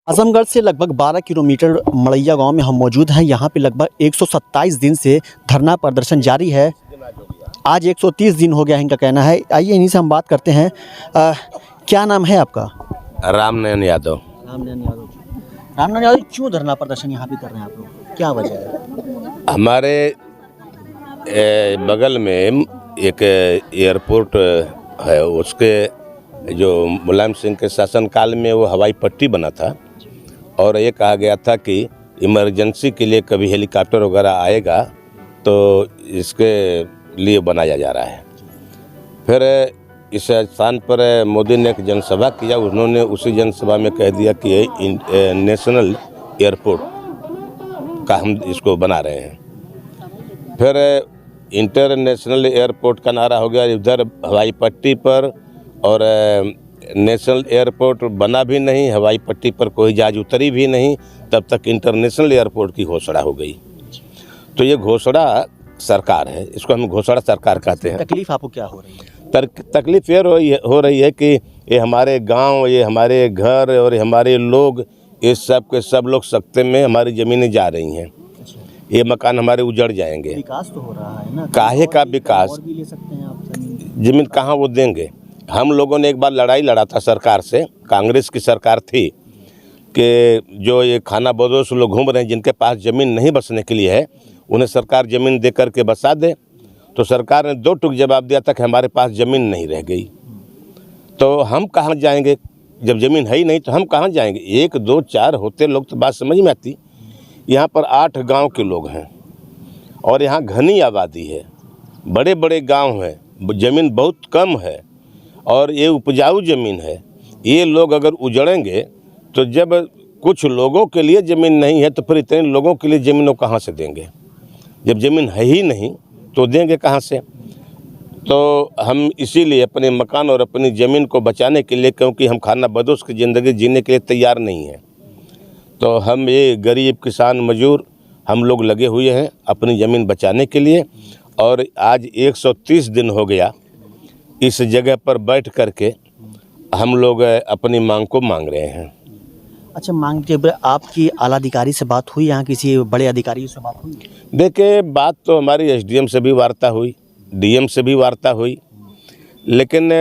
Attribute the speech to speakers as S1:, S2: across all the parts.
S1: आजमगढ़ से लगभग 12 किलोमीटर मड़ैया गांव में हम मौजूद हैं। यहाँ पे लगभग 127 दिन से धरना प्रदर्शन जारी है। आज 130 दिन हो गया है इनका कहना है। आइए इन्हीं से हम बात करते हैं। क्या नाम है आपका?
S2: रामनयन यादव।
S1: रामनयन यादव, क्यों धरना प्रदर्शन यहाँ पे कर रहे हैं आप लोग, क्या वजह है?
S2: हमारे बगल में एक एयरपोर्ट है, उसके जो मुलायम सिंह के शासनकाल में वो हवाई पट्टी बना था और ये कहा गया था कि इमरजेंसी के लिए कभी हेलीकॉप्टर वगैरह आएगा तो इसके लिए बनाया जा रहा है। फिर इस स्थान पर मोदी ने एक जनसभा किया। उन्होंने उसी जनसभा में कह दिया कि ये नेशनल एयरपोर्ट का हम इसको बना रहे हैं। फिर इंटरनेशनल एयरपोर्ट का नारा हो गया। इधर हवाई पट्टी पर और नेशनल एयरपोर्ट बना भी नहीं, हवाई पट्टी पर कोई जहाज उतरी भी नहीं, तब तक इंटरनेशनल एयरपोर्ट की घोषणा हो गई। तो ये घोषणा सरकार है, इसको हम घोषणा सरकार कहते हैं।
S1: तकलीफ आपको क्या हो रही है?
S2: तकलीफ ये हो रही है कि ये हमारे गांव, ये हमारे घर और ये हमारे लोग, ये सब के सब लोग सख्ते में हमारी ज़मीनें जा रही हैं। ये मकान हमारे उजड़ जाएंगे।
S1: विकास तो हो रहा है ना,
S2: काहे का विकास?
S1: और भी ले सकते हैं आप
S2: जमीन कहाँ वो देंगे? हम लोगों ने एक बार लड़ाई लड़ा था सरकार से, कांग्रेस की सरकार थी, कि जो ये खाना बदोश लोग घूम रहे हैं जिनके पास ज़मीन नहीं बसने के लिए है, उन्हें सरकार ज़मीन दे करके बसा दे। तो सरकार ने दो टूक जवाब दिया था कि हमारे पास ज़मीन नहीं रह गई। तो हम कहाँ जाएंगे? जब ज़मीन है ही नहीं तो हम कहाँ जाएंगे? 1 2 4 होते लोग तो बात समझ में आती। यहाँ पर 8 गांव के लोग हैं और यहाँ घनी आबादी है, बड़े बड़े गांव हैं, ज़मीन बहुत कम है और ये उपजाऊ ज़मीन है। ये लोग अगर उजड़ेंगे तो जब कुछ लोगों के लिए ज़मीन नहीं है तो फिर इतने लोगों के लिए ज़मीन कहाँ से देंगे? जब ज़मीन है ही नहीं तो देंगे कहाँ से? तो हम इसीलिए अपने मकान और अपनी ज़मीन को बचाने के लिए, क्योंकि हम खाना बदोश की ज़िंदगी जीने के लिए तैयार नहीं हैं, तो हम ये गरीब किसान मजदूर हम लोग लगे हुए हैं अपनी ज़मीन बचाने के लिए। और आज 130 दिन हो गया इस जगह पर बैठ करके हम लोग अपनी मांग को मांग रहे हैं।
S1: अच्छा, मांग के आपकी आला अधिकारी से बात हुई? यहाँ किसी बड़े अधिकारी से बात हुई?
S2: देखिए, बात तो हमारी एसडीएम से भी वार्ता हुई, डीएम से भी वार्ता हुई, लेकिन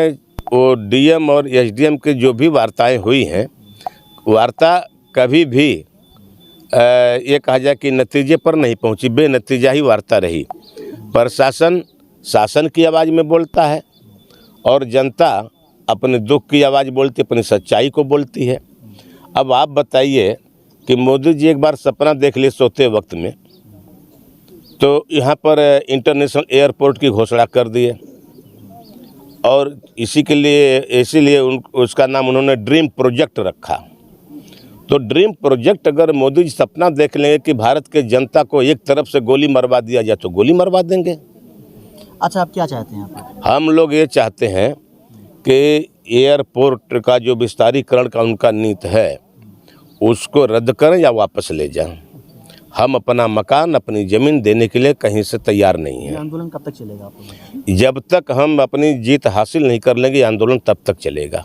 S2: वो डीएम और एसडीएम की जो भी वार्ताएं हुई हैं, वार्ता कभी भी ये कहा जाए कि नतीजे पर नहीं पहुंची, बेनतीजा ही वार्ता रही। प्रशासन शासन की आवाज़ में बोलता है और जनता अपने दुख की आवाज़ बोलती, अपनी सच्चाई को बोलती है। अब आप बताइए कि मोदी जी एक बार सपना देख लिए सोते वक्त में, तो यहाँ पर इंटरनेशनल एयरपोर्ट की घोषणा कर दिए और इसीलिए उसका नाम उन्होंने ड्रीम प्रोजेक्ट रखा। तो ड्रीम प्रोजेक्ट अगर मोदी जी सपना देख लेंगे कि भारत के जनता को एक तरफ से गोली मरवा दिया जाए तो गोली मरवा देंगे।
S1: अच्छा, आप क्या चाहते हैं?
S2: हम लोग ये चाहते हैं कि एयरपोर्ट का जो विस्तारीकरण का उनका नीति है उसको रद्द करें या वापस ले जाएं। हम अपना मकान, अपनी ज़मीन देने के लिए कहीं से तैयार नहीं हैं।
S1: आंदोलन कब तक चलेगा आप लोगों का?
S2: जब तक हम अपनी जीत हासिल नहीं कर लेंगे आंदोलन तब तक चलेगा।